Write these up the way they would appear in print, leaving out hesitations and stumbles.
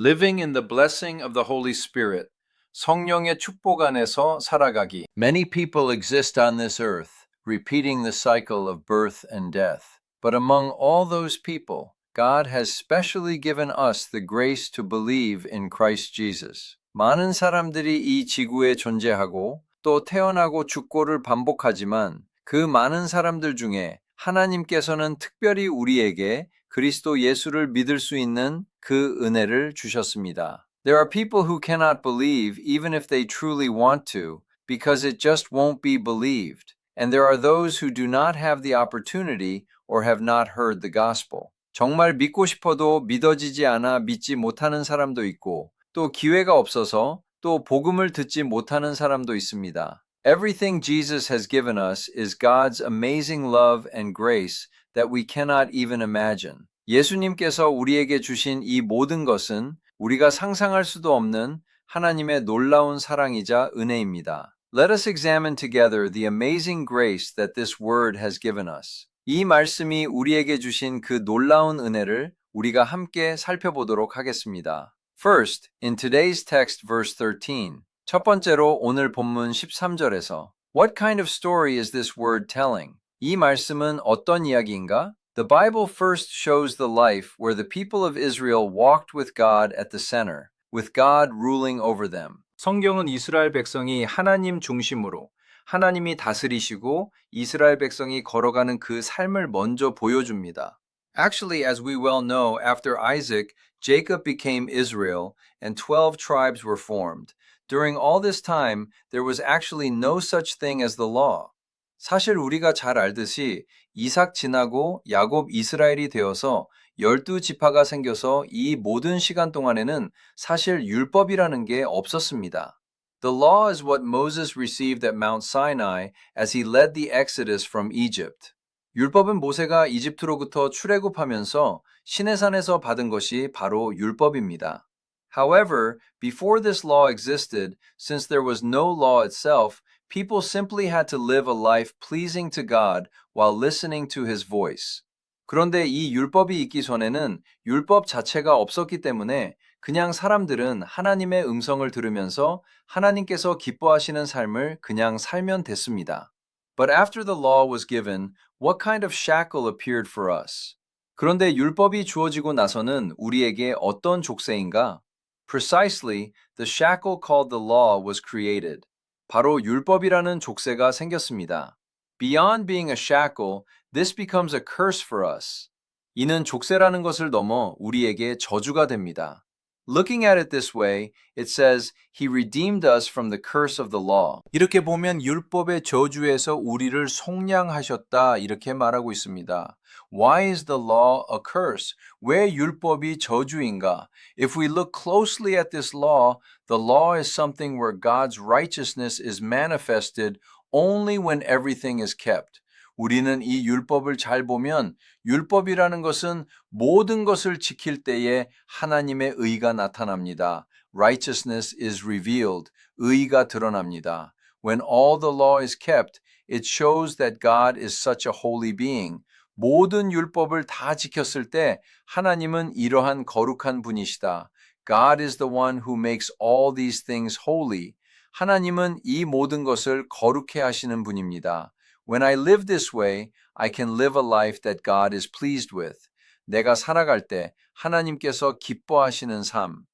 Living in the blessing of the Holy Spirit. 성령의 축복 안에서 살아가기. Many people exist on this earth, repeating the cycle of birth and death. But among all those people, God has specially given us the grace to believe in Christ Jesus. 많은 사람들이 이 지구에 존재하고 또 태어나고 죽고를 반복하지만 그 많은 사람들 중에 하나님께서는 특별히 우리에게 그리스도 예수를 믿을 수 있는 그 은혜를 주셨습니다. There are people who cannot believe even if they truly want to, because it just won't be believed. And there are those who do not have the opportunity or have not heard the gospel. 정말 믿고 싶어도 믿어지지 않아 믿지 못하는 사람도 있고, 또 기회가 없어서 또 복음을 듣지 못하는 사람도 있습니다. Everything Jesus has given us is God's amazing love and grace that we cannot even imagine. 예수님께서 우리에게 주신 이 모든 것은 우리가 상상할 수도 없는 하나님의 놀라운 사랑이자 은혜입니다. Let us examine together the amazing grace that this word has given us. 이 말씀이 우리에게 주신 그 놀라운 은혜를 우리가 함께 살펴보도록 하겠습니다. First, in today's text, verse 13. 첫 번째로 오늘 본문 13절에서 What kind of story is this word telling? 이 말씀은 어떤 이야기인가? The Bible first shows the life where the people of Israel walked with God at the center, with God ruling over them. 성경은 이스라엘 백성이 하나님 중심으로 하나님이 다스리시고 이스라엘 백성이 걸어가는 그 삶을 먼저 보여줍니다. Actually, as we well know, after Isaac, Jacob became Israel and 12 tribes were formed. During all this time, there was actually no such thing as the law. 사실 우리가 잘 알듯이 이삭 지나고 야곱 이스라엘이 되어서 12지파가 생겨서 이 모든 시간 동안에는 사실 율법이라는 게 없었습니다. The law is what Moses received at Mount Sinai as he led the Exodus from Egypt. 율법은 모세가 이집트로부터 출애굽하면서 시내산에서 받은 것이 바로 율법입니다. However, before this law existed, since there was no law itself, people simply had to live a life pleasing to God while listening to His voice. 그런데 이 율법이 있기 전에는 율법 자체가 없었기 때문에 그냥 사람들은 하나님의 음성을 들으면서 하나님께서 기뻐하시는 삶을 그냥 살면 됐습니다. But after the law was given, what kind of shackle appeared for us? 그런데 율법이 주어지고 나서는 우리에게 어떤 족쇄인가? Precisely, the shackle called the law was created. 바로 율법이라는 족쇄가 생겼습니다. Beyond being a shackle, this becomes a curse for us. 이는 족쇄라는 것을 넘어 우리에게 저주가 됩니다. Looking at it this way, it says, He redeemed us from the curse of the law. 이렇게 보면 율법의 저주에서 우리를 속량하셨다 이렇게 말하고 있습니다. Why is the law a curse? 왜 율법이 저주인가? If we look closely at this law, the law is something where God's righteousness is manifested only when everything is kept. 우리는 이 율법을 잘 보면 율법이라는 것은 모든 것을 지킬 때에 하나님의 의가 나타납니다. Righteousness is revealed. 의가 드러납니다. When all the law is kept, it shows that God is such a holy being. 모든 율법을 다 지켰을 때 하나님은 이러한 거룩한 분이시다. God is the one who makes all these things holy. 하나님은 이 모든 것을 거룩해 하시는 분입니다. When I live this way, I can live a life that God is pleased with. 내가 살아갈 때 하나님께서 기뻐하시는 삶.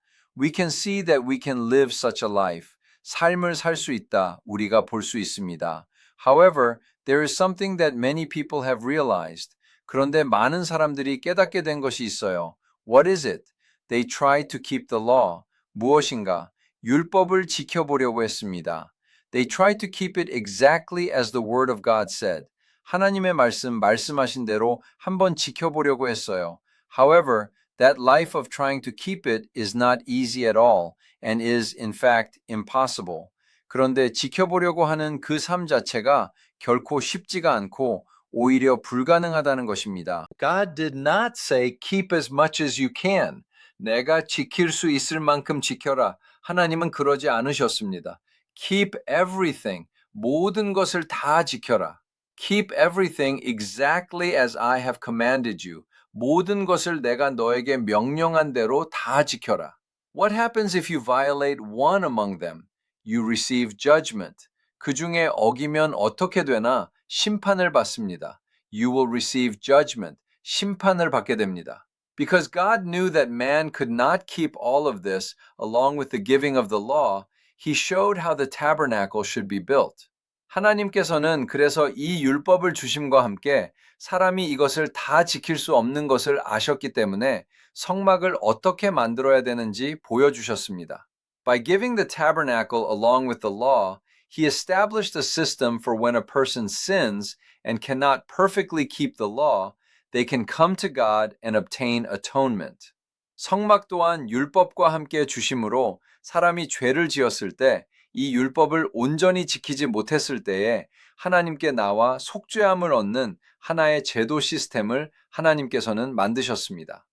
We can see that we can live such a life. 삶을 살 수 있다. 우리가 볼 수 있습니다. However, there is something that many people have realized. 그런데 많은 사람들이 깨닫게 된 것이 있어요. What is it? They tried to keep the law. 무엇인가? 율법을 지켜보려고 했습니다. They tried to keep it exactly as the Word of God said. 하나님의 말씀하신 대로 한번 지켜보려고 했어요. However, that life of trying to keep it is not easy at all and is, in fact, impossible. 그런데 지켜보려고 하는 그 삶 자체가 결코 쉽지가 않고 오히려 불가능하다는 것입니다. God did not say, keep as much as you can. 내가 지킬 수 있을 만큼 지켜라. 하나님은 그러지 않으셨습니다. Keep everything. 모든 것을 다 지켜라. Keep everything exactly as I have commanded you. 모든 것을 내가 너에게 명령한 대로 다 지켜라. What happens if you violate one among them? You receive judgment. 그 중에 어기면 어떻게 되나? 심판을 받습니다. You will receive judgment. 심판을 받게 됩니다. Because God knew that man could not keep all of this along with the giving of the law, He showed how the tabernacle should be built. 하나님께서는 그래서 이 율법을 주심과 함께 사람이 이것을 다 지킬 수 없는 것을 아셨기 때문에 성막을 어떻게 만들어야 되는지 보여주셨습니다. By giving the tabernacle along with the law, He established a system for when a person sins and cannot perfectly keep the law, they can come to God and obtain atonement. 성막 또한 율법과 함께 주심으로 사람이 죄를 지었을 때 이 율법을 온전히 지키지 못했을 때에 하나님께 나와 속죄함을 얻는 하나의 제도 시스템을 하나님께서는 만드셨습니다.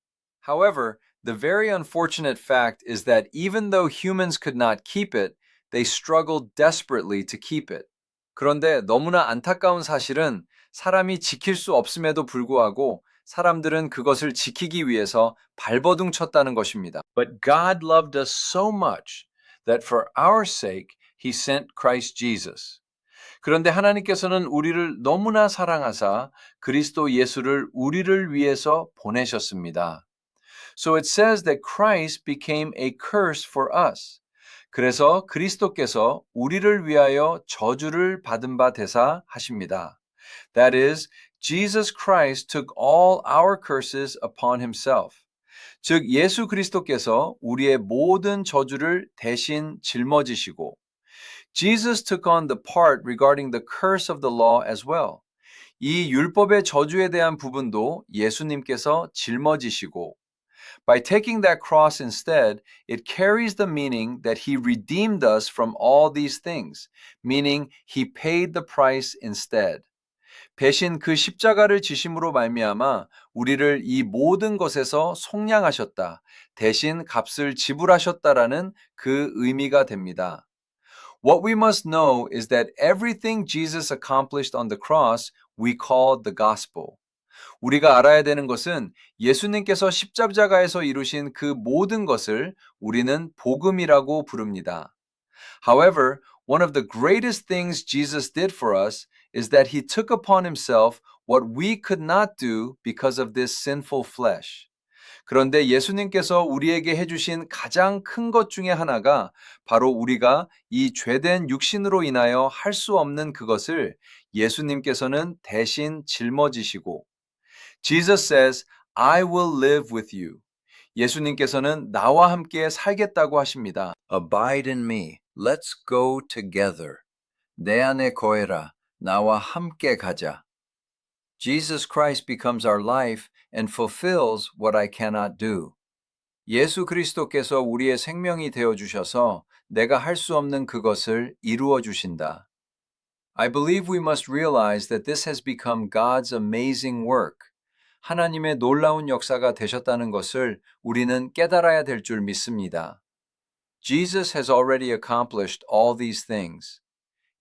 However, the very unfortunate fact is that even though humans could not keep it, they struggled desperately to keep it. 그런데 너무나 안타까운 사실은 사람이 지킬 수 없음에도 불구하고 사람들은 그것을 지키기 위해서 발버둥 쳤다는 것입니다. But God loved us so much that for our sake He sent Christ Jesus. 그런데 하나님께서는 우리를 너무나 사랑하사 그리스도 예수를 우리를 위해서 보내셨습니다. So it says that Christ became a curse for us. 그래서 그리스도께서 우리를 위하여 저주를 받은 바 되사 하십니다. That is, Jesus Christ took all our curses upon himself. 즉 예수 그리스도께서 우리의 모든 저주를 대신 짊어지시고 Jesus took on the part regarding the curse of the law as well. 이 율법의 저주에 대한 부분도 예수님께서 짊어지시고 By taking that cross instead, it carries the meaning that he redeemed us from all these things, meaning he paid the price instead. 대신 그 십자가를 지심으로 말미암아 우리를 이 모든 것에서 속량하셨다. 대신 값을 지불하셨다라는 그 의미가 됩니다. What we must know is that everything Jesus accomplished on the cross we call the gospel. 우리가 알아야 되는 것은 예수님께서 십자가에서 이루신 그 모든 것을 우리는 복음이라고 부릅니다. However, one of the greatest things Jesus did for us is that he took upon himself what we could not do because of this sinful flesh. 그런데 예수님께서 우리에게 해주신 가장 큰 것 중에 하나가 바로 우리가 이 죄된 육신으로 인하여 할 수 없는 그것을 예수님께서는 대신 짊어지시고 Jesus says, I will live with you. 예수님께서는 나와 함께 살겠다고 하십니다. Abide in me. Let's go together. 내 안에 거해라. 나와 함께 가자. Jesus Christ becomes our life and fulfills what I cannot do. 예수 그리스도께서 우리의 생명이 되어 주셔서 내가 할 수 없는 그것을 이루어 주신다. I believe we must realize that this has become God's amazing work. 하나님의 놀라운 역사가 되셨다는 것을 우리는 깨달아야 될 줄 믿습니다. Jesus has already accomplished all these things.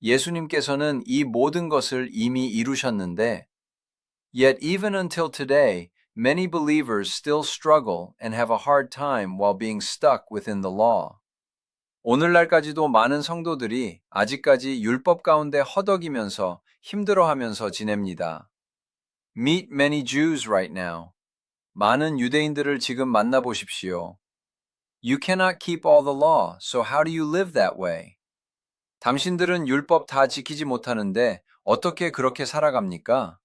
예수님께서는 이 모든 것을 이미 이루셨는데, yet even until today, many believers still struggle and have a hard time while being stuck within the law. 오늘날까지도 많은 성도들이 아직까지 율법 가운데 허덕이면서 힘들어하면서 지냅니다. Meet many Jews right now. 많은 유대인들을 지금 만나보십시오. You cannot keep all the law, so how do you live that way? 당신들은 율법 다 지키지 못하는데 어떻게 그렇게 살아갑니까?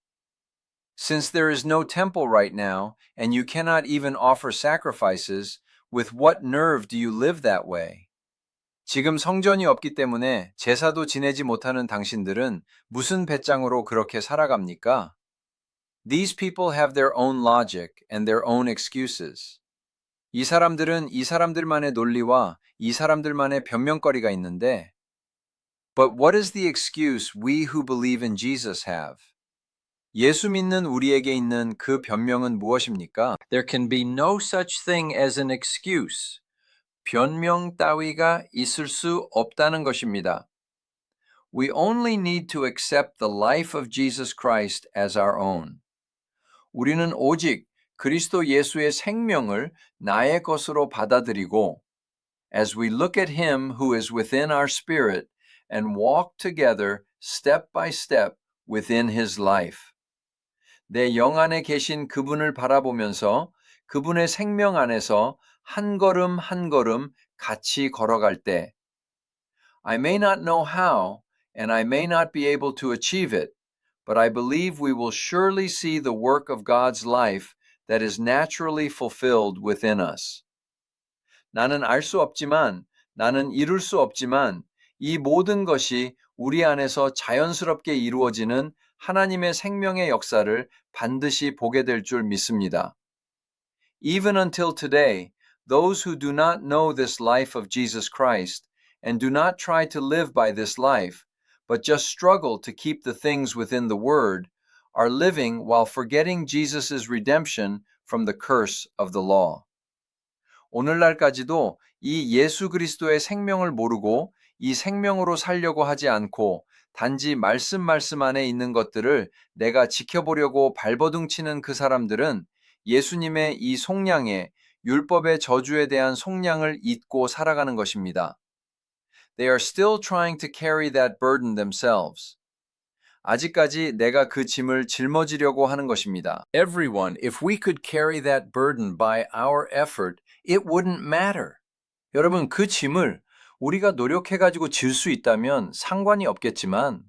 Since there is no temple right now, and you cannot even offer sacrifices, with what nerve do you live that way? 지금 성전이 없기 때문에 제사도 지내지 못하는 당신들은 무슨 배짱으로 그렇게 살아갑니까? These people have their own logic and their own excuses. 이 사람들은 이 사람들만의 논리와 이 사람들만의 변명거리가 있는데, but what is the excuse we who believe in Jesus have? 예수 믿는 우리에게 있는 그 변명은 무엇입니까? There can be no such thing as an excuse. 변명 따위가 있을 수 없다는 것입니다. We only need to accept the life of Jesus Christ as our own. 우리는 오직 그리스도 예수의 생명을 나의 것으로 받아들이고 as we look at Him who is within our spirit and walk together step by step within His life. 내 영 안에 계신 그분을 바라보면서 그분의 생명 안에서 한 걸음 한 걸음 같이 걸어갈 때, I may not know how, and I may not be able to achieve it, but I believe we will surely see the work of God's life that is naturally fulfilled within us. 나는 알 수 없지만, 나는 이룰 수 없지만, 이 모든 것이 우리 안에서 자연스럽게 이루어지는 하나님의 생명의 역사를 반드시 보게 될 줄 믿습니다. Even until today, those who do not know this life of Jesus Christ and do not try to live by this life, but just struggle to keep the things within the Word, are living while forgetting Jesus' redemption from the curse of the law. 오늘날까지도 이 예수 그리스도의 생명을 모르고 이 생명으로 살려고 하지 않고 단지 말씀 안에 있는 것들을 내가 지켜보려고 발버둥치는 그 사람들은 예수님의 이 속량에 율법의 저주에 대한 속량을 잊고 살아가는 것입니다. They are still trying to carry that burden themselves. 아직까지 내가 그 짐을 짊어지려고 하는 것입니다. Everyone, if we could carry that burden by our effort, it wouldn't matter. 여러분, 그 짐을 우리가 노력해가지고 질 수 있다면 상관이 없겠지만,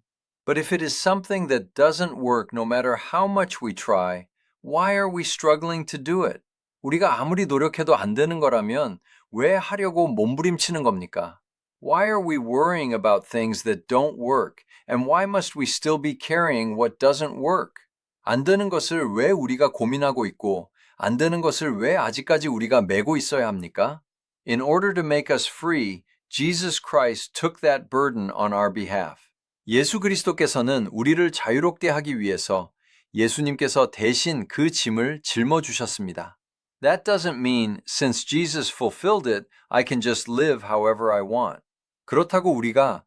but if it is something that doesn't work no matter how much we try, why are we struggling to do it? 우리가 아무리 노력해도 안 되는 거라면 왜 하려고 몸부림치는 겁니까? Why are we worrying about things that don't work? And why must we still be carrying what doesn't work? 안 되는 것을 왜 우리가 고민하고 있고, 안 되는 것을 왜 아직까지 우리가 메고 있어야 합니까? In order to make us free, Jesus Christ took that burden on our behalf. 예수 그리스도께서는 우리를 자유롭게 하기 위해서 예수님께서 대신 그 짐을 짊어주셨습니다. That doesn't mean since Jesus fulfilled it, I can just live however I want. 그렇다고 우리가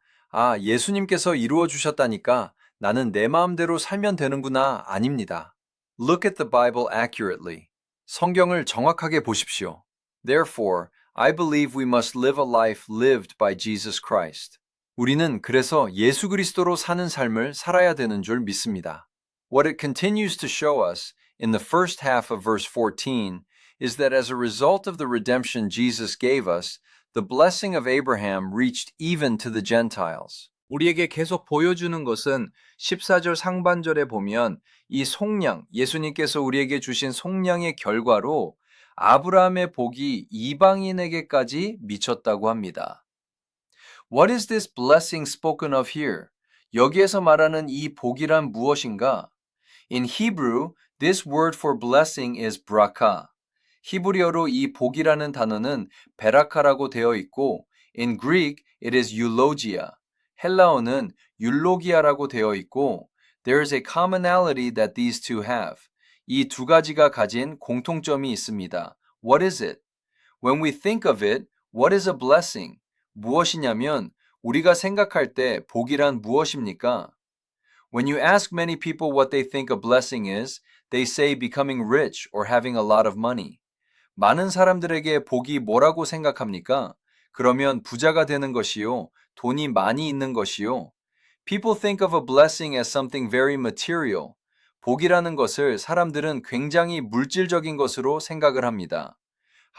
예수님께서 이루어 주셨다니까 나는 내 마음대로 살면 되는구나 아닙니다. Look at the Bible accurately. 성경을 정확하게 보십시오. Therefore, I believe we must live a life lived by Jesus Christ. 우리는 그래서 예수 그리스도로 사는 삶을 살아야 되는 줄 믿습니다. What it continues to show us in the first half of verse 14 is that as a result of the redemption Jesus gave us, the blessing of Abraham reached even to the Gentiles. 우리에게 계속 보여주는 것은 14절 상반절에 보면 이 속량, 예수님께서 우리에게 주신 속량의 결과로 아브라함의 복이 이방인에게까지 미쳤다고 합니다. What is this blessing spoken of here? 여기에서 말하는 이 복이란 무엇인가? In Hebrew, this word for blessing is bracha. 히브리어로 이 복이라는 단어는 베라카라고 되어 있고, in Greek, it is eulogia. 헬라어는 율로기아라고 되어 있고, there is a commonality that these two have. 이 두 가지가 가진 공통점이 있습니다. What is it? When we think of it, what is a blessing? 무엇이냐면, 우리가 생각할 때 복이란 무엇입니까? When you ask many people what they think a blessing is, they say becoming rich or having a lot of money. 많은 사람들에게 복이 뭐라고 생각합니까? 그러면 부자가 되는 것이요, 돈이 많이 있는 것이요. People think of a blessing as something very material. 복이라는 것을 사람들은 굉장히 물질적인 것으로 생각을 합니다.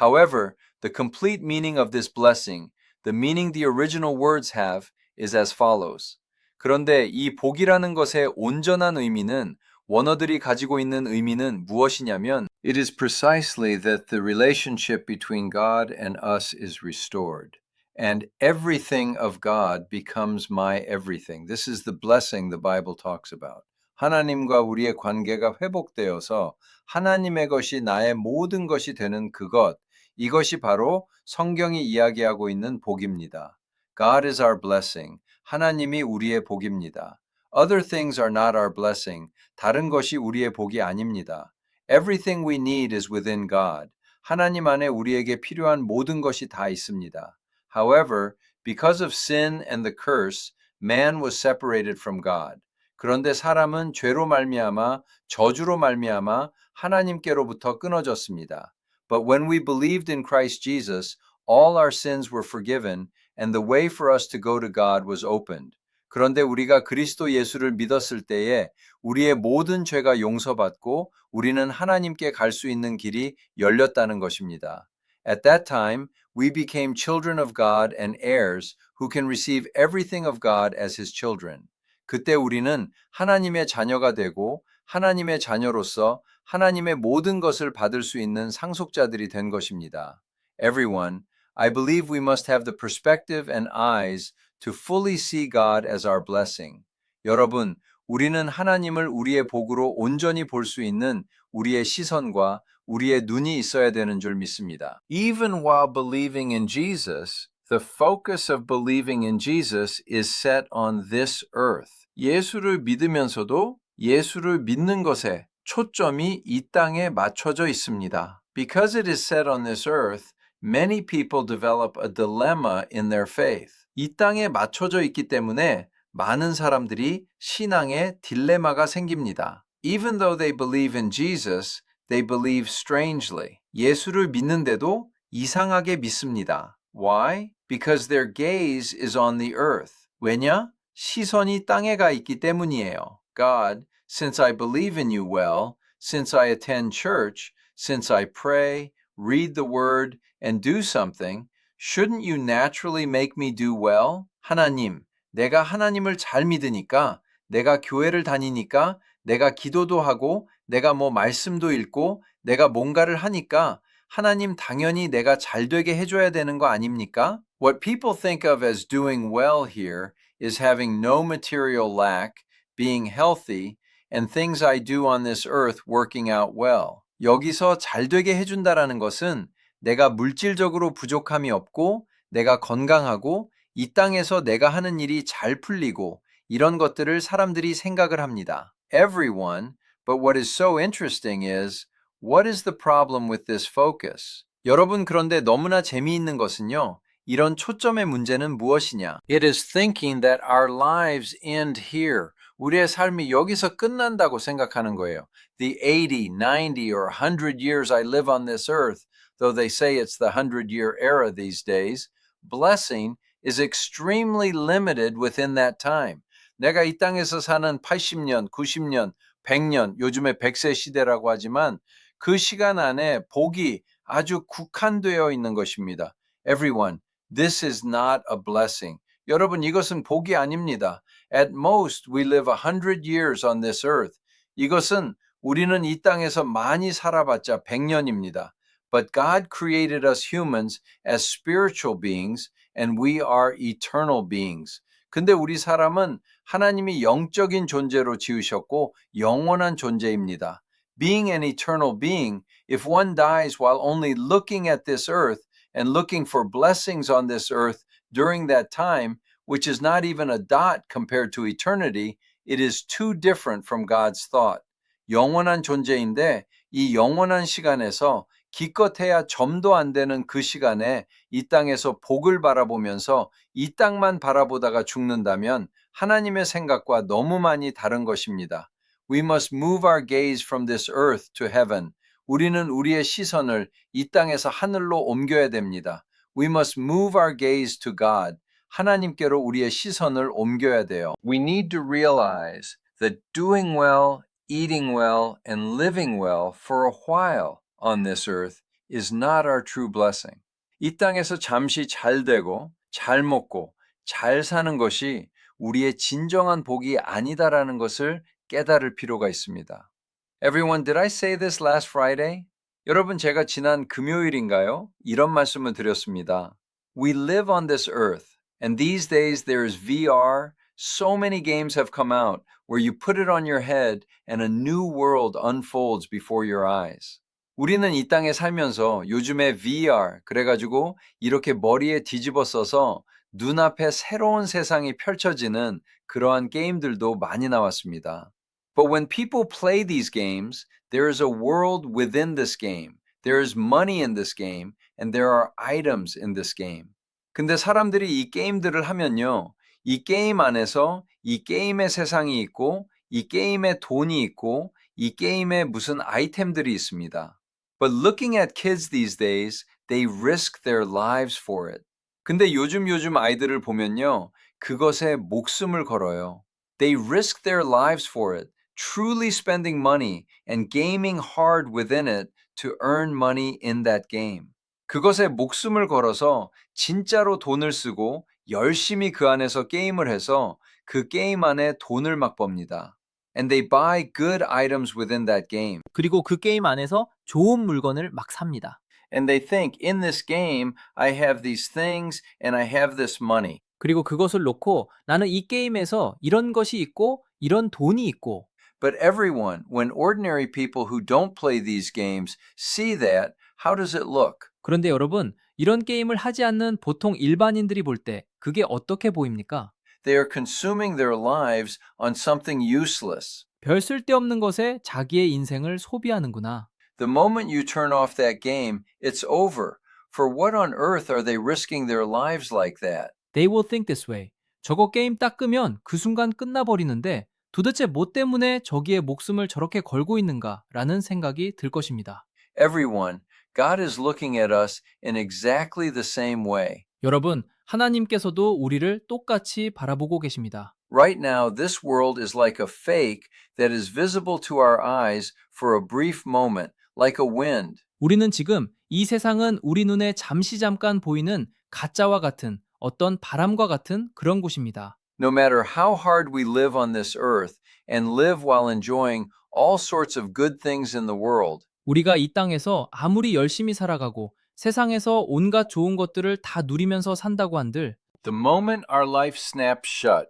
However, the complete meaning of this blessing, the meaning the original words have, is as follows. 그런데 이 복이라는 것의 온전한 의미는 원어들이 가지고 있는 의미는 무엇이냐면 It is precisely that the relationship between God and us is restored, and everything of God becomes my everything. This is the blessing the Bible talks about. 하나님과 우리의 관계가 회복되어서 하나님의 것이 나의 모든 것이 되는 그것, 이것이 바로 성경이 이야기하고 있는 복입니다. God is our blessing. 하나님이 우리의 복입니다. Other things are not our blessing. 다른 것이 우리의 복이 아닙니다. Everything we need is within God. 하나님 안에 우리에게 필요한 모든 것이 다 있습니다. However, because of sin and the curse, man was separated from God. 그런데 사람은 죄로 말미암아 저주로 말미암아 하나님께로부터 끊어졌습니다. But when we believed in Christ Jesus, all our sins were forgiven and the way for us to go to God was opened. 그런데 우리가 그리스도 예수를 믿었을 때에 우리의 모든 죄가 용서받고 우리는 하나님께 갈 수 있는 길이 열렸다는 것입니다. At that time, we became children of God and heirs who can receive everything of God as His children. 그때 우리는 하나님의 자녀가 되고 하나님의 자녀로서 하나님의 모든 것을 받을 수 있는 상속자들이 된 것입니다. Everyone, I believe we must have the perspective and eyes to fully see God as our blessing. 여러분, 우리는 하나님을 우리의 복으로 온전히 볼 수 있는 우리의 시선과 우리의 눈이 있어야 되는 줄 믿습니다. Even while believing in Jesus, the focus of believing in Jesus is set on this earth. 예수를 믿으면서도 예수를 믿는 것에 초점이 이 땅에 맞춰져 있습니다. Because it is set on this earth, many people develop a dilemma in their faith. 이 땅에 맞춰져 있기 때문에 많은 사람들이 신앙에 딜레마가 생깁니다. Even though they believe in Jesus, they believe strangely. 예수를 믿는데도 이상하게 믿습니다. Why? Because their gaze is on the earth. 왜냐? 시선이 땅에 가 있기 때문이에요. God, since I believe in you well, since I attend church, since I pray, read the word, and do something, shouldn't you naturally make me do well? 하나님, 내가 하나님을 잘 믿으니까, 내가 교회를 다니니까, 내가 기도도 하고, 내가 말씀도 읽고, 내가 뭔가를 하니까, 하나님 당연히 내가 잘 되게 해줘야 되는 거 아닙니까? What people think of as doing well here is having no material lack, being healthy, and things I do on this earth working out well. 여기서 잘 되게 해준다라는 것은 내가 물질적으로 부족함이 없고 내가 건강하고 이 땅에서 내가 하는 일이 잘 풀리고 이런 것들을 사람들이 생각을 합니다. Everyone, but what is so interesting is what is the problem with this focus? 여러분 그런데 너무나 재미있는 것은요. 이런 초점의 문제는 무엇이냐? It is thinking that our lives end here. 우리의 삶이 여기서 끝난다고 생각하는 거예요. The 80, 90 or 100 years I live on this earth, though they say it's the 100-year era these days, blessing is extremely limited within that time. 내가 이 땅에서 사는 80년, 90년, 100년, 요즘에 100세 시대라고 하지만 그 시간 안에 복이 아주 국한되어 있는 것입니다. Everyone, this is not a blessing. 여러분, 이것은 복이 아닙니다. At most, we live 100 years on this earth. 이것은 우리는 이 땅에서 많이 살아봤자 100년입니다. But God created us humans as spiritual beings, and we are eternal beings. 근데 우리 사람은 하나님이 영적인 존재로 지으셨고 영원한 존재입니다. Being an eternal being, if one dies while only looking at this earth and looking for blessings on this earth during that time, which is not even a dot compared to eternity, it is too different from God's thought. 영원한 존재인데 이 영원한 시간에서 기껏해야 점도 안 되는 그 시간에 이 땅에서 복을 바라보면서 이 땅만 바라보다가 죽는다면 하나님의 생각과 너무 많이 다른 것입니다. We must move our gaze from this earth to heaven. 우리는 우리의 시선을 이 땅에서 하늘로 옮겨야 됩니다. We must move our gaze to God. 하나님께로 우리의 시선을 옮겨야 돼요. We need to realize that doing well, eating well, and living well for a while on this earth is not our true blessing. 이 땅에서 잠시 잘 되고, 잘 먹고, 잘 사는 것이 우리의 진정한 복이 아니다라는 것을 깨달을 필요가 있습니다. Everyone, did I say this last Friday? 여러분, 제가 지난 금요일인가요? 이런 말씀을 드렸습니다. We live on this earth, and these days there is VR. So many games have come out where you put it on your head and a new world unfolds before your eyes. 우리는 이 땅에 살면서 요즘에 VR, 그래가지고 이렇게 머리에 뒤집어 써서 눈앞에 새로운 세상이 펼쳐지는 그러한 게임들도 많이 나왔습니다. But when people play these games, there is a world within this game. There is money in this game, and there are items in this game. 근데 사람들이 이 게임들을 하면요. 이 게임 안에서 이 게임의 세상이 있고, 이 게임에 돈이 있고, 이 게임에 무슨 아이템들이 있습니다. But looking at kids these days, They risk their lives for it. 근데 요즘 아이들을 보면요. 그것에 목숨을 걸어요. They risk their lives for it, truly spending money and gaming hard within it to earn money in that game. 그것에 목숨을 걸어서 진짜로 돈을 쓰고 열심히 그 안에서 게임을 해서 그 게임 안에 돈을 막 법니다. And they buy good items within that game. 그리고 그 게임 안에서 좋은 물건을 막 삽니다. And they think, in this game, I have these things and I have this money. 그리고 그것을 놓고 나는 이 게임에서 이런 것이 있고 이런 돈이 있고 But everyone, when ordinary people who don't play these games see that, how does it look? 그런데 여러분, 이런 게임을 하지 않는 보통 일반인들이 볼 때 그게 어떻게 보입니까? They are consuming their lives on something useless. 별 쓸데없는 것에 자기의 인생을 소비하는구나. The moment you turn off that game, it's over. For what on earth are they risking their lives like that? They will think this way. 저거 게임 딱 끄면 그 순간 끝나버리는데 도대체 뭐 때문에 저기에 목숨을 저렇게 걸고 있는가 라는 생각이 들 것입니다. Everyone, God is looking at us in exactly the same way. 여러분, 하나님께서도 우리를 똑같이 바라보고 계십니다. Right now, this world is like a fake that is visible to our eyes for a brief moment, like a wind. 우리는 지금 이 세상은 우리 눈에 잠깐 보이는 가짜와 같은 어떤 바람과 같은 그런 곳입니다. No matter how hard we live on this earth and live while enjoying all sorts of good things in the world, 우리가 이 땅에서 아무리 열심히 살아가고 세상에서 온갖 좋은 것들을 다 누리면서 산다고 한들 the moment our life snaps shut,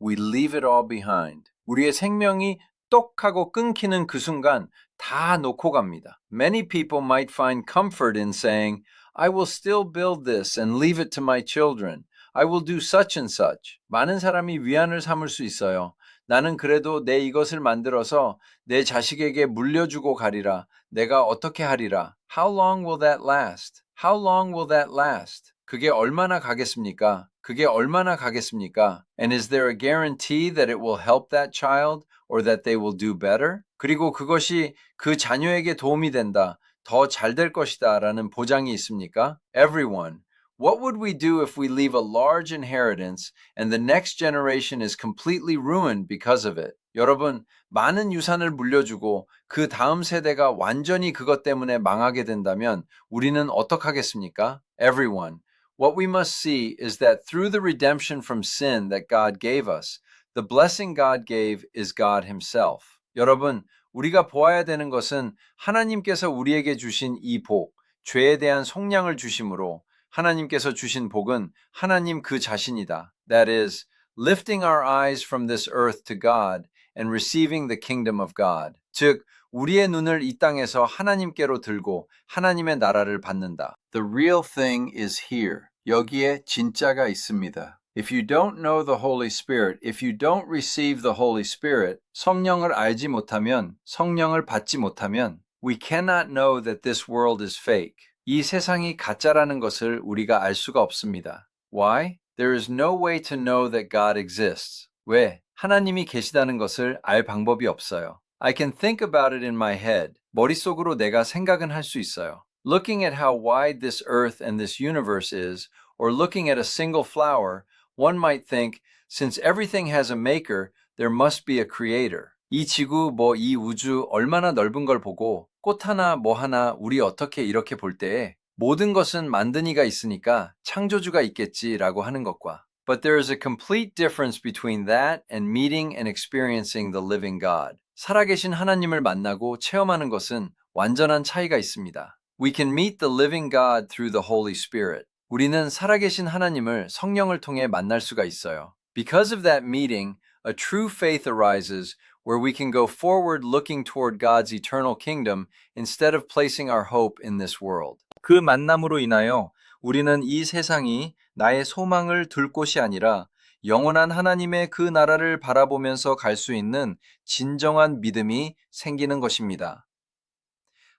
we leave it all behind. 우리의 생명이 똑 하고 끊기는 그 순간 다 놓고 갑니다. Many people might find comfort in saying, I will still build this and leave it to my children. I will do such and such. 많은 사람이 위안을 삼을 수 있어요. 나는 그래도 내 이것을 만들어서 내 자식에게 물려주고 가리라. 내가 어떻게 하리라. How long will that last? How long will that last? 그게 얼마나 가겠습니까? 그게 얼마나 가겠습니까? And is there a guarantee that it will help that child or that they will do better? 그리고 그것이 그 자녀에게 도움이 된다. 더 잘 될 것이다 라는 보장이 있습니까? Everyone, what would we do if we leave a large inheritance and the next generation is completely ruined because of it? 여러분, 많은 유산을 물려주고 그 다음 세대가 완전히 그것 때문에 망하게 된다면 우리는 어떡하겠습니까? Everyone, what we must see is that through the redemption from sin that God gave us, the blessing God gave is God Himself. 여러분, 우리가 보아야 되는 것은 하나님께서 우리에게 주신 이 복, 죄에 대한 속량을 주심으로 하나님께서 주신 복은 하나님 그 자신이다. That is, lifting our eyes from this earth to God and receiving the kingdom of God. 즉, 우리의 눈을 이 땅에서 하나님께로 들고 하나님의 나라를 받는다. The real thing is here. 여기에 진짜가 있습니다. If you don't know the Holy Spirit, if you don't receive the Holy Spirit, 성령을 알지 못하면, 성령을 받지 못하면, we cannot know that this world is fake. 이 세상이 가짜라는 것을 우리가 알 수가 없습니다. Why? There is no way to know that God exists. 왜? 하나님이 계시다는 것을 알 방법이 없어요. I can think about it in my head. 머릿속으로 내가 생각은 할 수 있어요. Looking at how wide this earth and this universe is, or looking at a single flower, one might think, since everything has a maker, there must be a creator. 이 지구, 이 우주 얼마나 넓은 걸 보고 꽃 하나, 하나 우리 어떻게 이렇게 볼 때에 모든 것은 만든 이가 있으니까 창조주가 있겠지라고 하는 것과 But there is a complete difference between that and meeting and experiencing the living God. 살아계신 하나님을 만나고 체험하는 것은 완전한 차이가 있습니다. We can meet the living God through the Holy Spirit. 우리는 살아계신 하나님을 성령을 통해 만날 수가 있어요. Because of that meeting, a true faith arises where we can go forward looking toward God's eternal kingdom instead of placing our hope in this world. 그 만남으로 인하여 우리는 이 세상이 나의 소망을 둘 곳이 아니라 영원한 하나님의 그 나라를 바라보면서 갈 수 있는 진정한 믿음이 생기는 것입니다.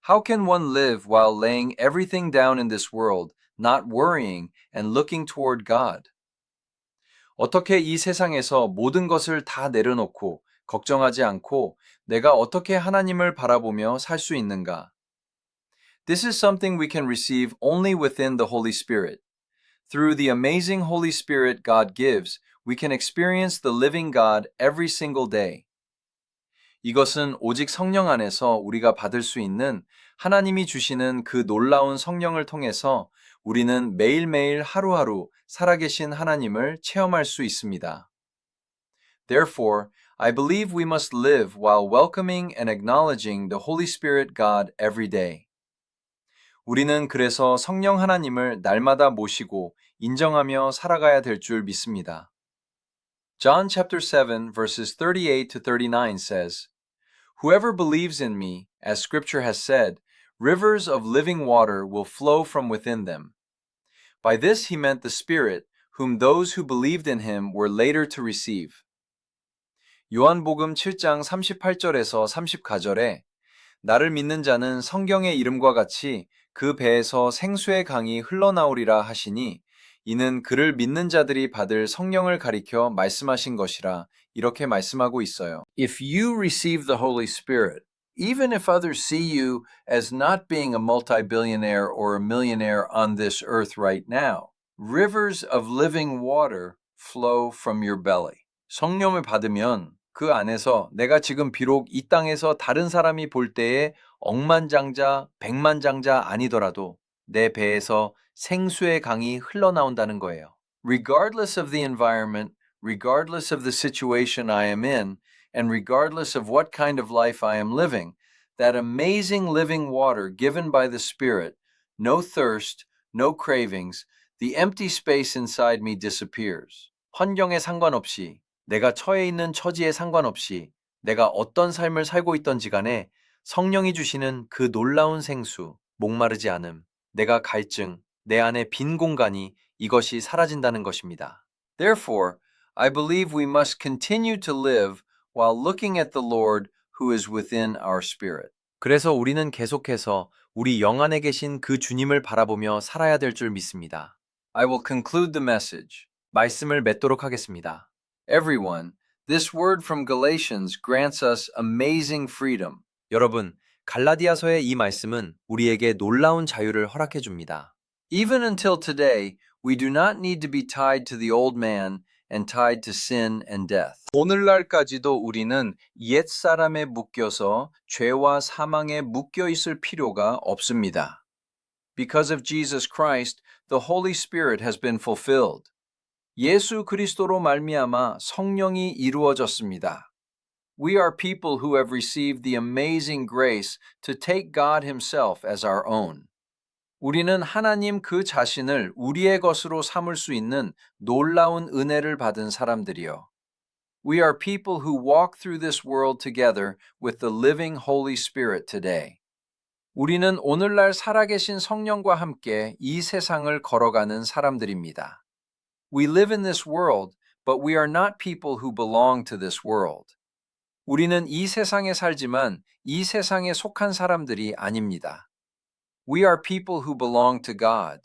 How can one live while laying everything down in this world, not worrying and looking toward God? 어떻게 이 세상에서 모든 것을 다 내려놓고 걱정하지 않고 내가 어떻게 하나님을 바라보며 살 수 있는가? This is something we can receive only within the Holy Spirit. Through the amazing Holy Spirit God gives, we can experience the living God every single day. 이것은 오직 성령 안에서 우리가 받을 수 있는 하나님이 주시는 그 놀라운 성령을 통해서 우리는 매일매일 하루하루 살아계신 하나님을 체험할 수 있습니다. Therefore, I believe we must live while welcoming and acknowledging the Holy Spirit God every day. 우리는 그래서 성령 하나님을 날마다 모시고 인정하며 살아가야 될 줄 믿습니다. John chapter 7 verses 38 to 39 says, Whoever believes in me, as scripture has said, rivers of living water will flow from within them. By this he meant the Spirit, whom those who believed in him were later to receive. 요한복음 7장 38절에서 30가절에 나를 믿는 자는 성경의 이름과 같이 그 배에서 생수의 강이 흘러나오리라 하시니 이는 그를 믿는 자들이 받을 성령을 가리켜 말씀하신 것이라 이렇게 말씀하고 있어요. If you receive the Holy Spirit, even if others see you as not being a multi-billionaire or a millionaire on this earth right now, rivers of living water flow from your belly. 성령을 받으면 그 안에서 내가 지금 비록 이 땅에서 다른 사람이 볼 때에 억만장자, 백만장자 아니더라도 내 배에서 생수의 강이 흘러나온다는 거예요. Regardless of the environment, regardless of the situation I am in, and regardless of what kind of life I am living, that amazing living water given by the Spirit, no thirst, no cravings, the empty space inside me disappears. 환경에 상관없이, 내가 처해 있는 처지에 상관없이, 내가 어떤 삶을 살고 있던지 간에 성령이 주시는 그 놀라운 생수, 목마르지 않음, 내가 갈증, 내 안에 빈 공간이 이것이 사라진다는 것입니다. Therefore, I believe we must continue to live while looking at the Lord who is within our spirit. 그래서 우리는 계속해서 우리 영 안에 계신 그 주님을 바라보며 살아야 될 줄 믿습니다. I will conclude the message. 말씀을 맺도록 하겠습니다. Everyone, this word from Galatians grants us amazing freedom. 여러분, 갈라디아서의 이 말씀은 우리에게 놀라운 자유를 허락해 줍니다. Even until today, we do not need to be tied to the old man and tied to sin and death. 오늘날까지도 우리는 옛 사람에 묶여서 죄와 사망에 묶여 있을 필요가 없습니다. Because of Jesus Christ, the Holy Spirit has been fulfilled. 예수 그리스도로 말미암아 성령이 이루어졌습니다. We are people who have received the amazing grace to take God Himself as our own. 우리는 하나님 그 자신을 우리의 것으로 삼을 수 있는 놀라운 은혜를 받은 사람들이요. We are people who walk through this world together with the living Holy Spirit today. 우리는 오늘날 살아계신 성령과 함께 이 세상을 걸어가는 사람들입니다. We live in this world, but we are not people who belong to this world. 우리는 이 세상에 살지만 이 세상에 속한 사람들이 아닙니다. We are people who belong to God.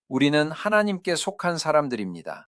우리는 하나님께 속한 사람들입니다.